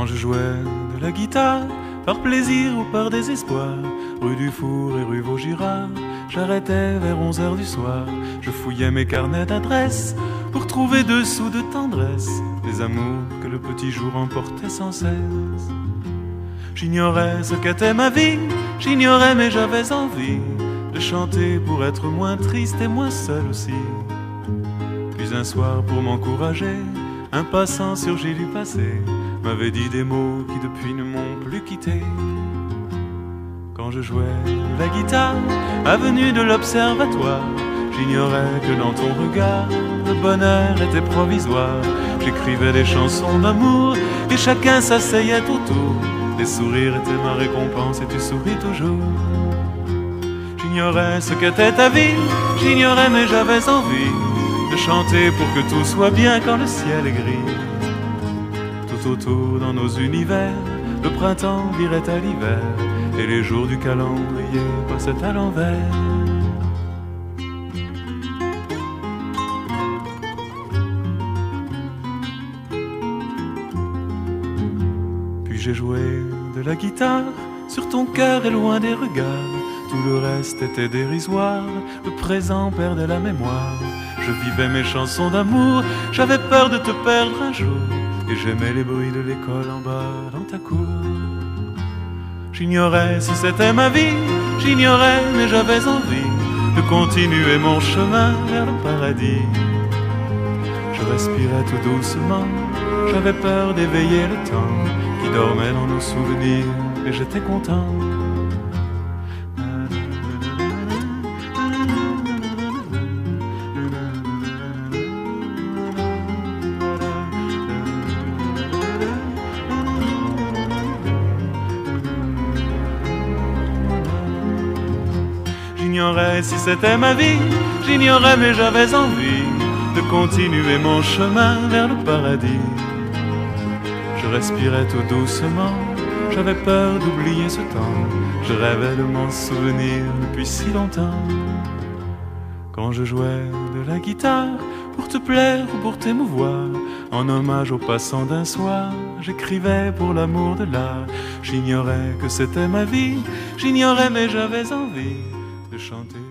Quand je jouais de la guitare, par plaisir ou par désespoir, rue du Four et rue Vaugirard, j'arrêtais vers 11h du soir. Je fouillais mes carnets d'adresses pour trouver 2 sous de tendresse, des amours que le petit jour emportait sans cesse. J'ignorais ce qu'était ma vie, j'ignorais mais j'avais envie de chanter pour être moins triste et moins seul aussi. Puis un soir pour m'encourager, un passant surgit du passé m'avait dit des mots qui depuis ne m'ont plus quitté. Quand je jouais la guitare, avenue de l'Observatoire, j'ignorais que dans ton regard, le bonheur était provisoire. J'écrivais des chansons d'amour et chacun s'asseyait autour. Les sourires étaient ma récompense et tu souris toujours. J'ignorais ce qu'était ta vie, j'ignorais mais j'avais envie de chanter pour que tout soit bien quand le ciel est gris. Tout autour dans nos univers, le printemps virait à l'hiver et les jours du calendrier passaient à l'envers. Puis j'ai joué de la guitare sur ton cœur et loin des regards. Tout le reste était dérisoire, le présent perdait la mémoire. Je vivais mes chansons d'amour, j'avais peur de te perdre un jour, et j'aimais les bruits de l'école en bas dans ta cour. J'ignorais si c'était ma vie, j'ignorais mais j'avais envie de continuer mon chemin vers le paradis. Je respirais tout doucement, j'avais peur d'éveiller le temps qui dormait dans nos souvenirs, et j'étais content. J'ignorais si c'était ma vie, j'ignorais mais j'avais envie de continuer mon chemin vers le paradis. Je respirais tout doucement, j'avais peur d'oublier ce temps, je rêvais de m'en souvenir depuis si longtemps. Quand je jouais de la guitare, pour te plaire ou pour t'émouvoir, en hommage aux passants d'un soir, j'écrivais pour l'amour de l'art. J'ignorais que c'était ma vie, j'ignorais mais j'avais envie de chanter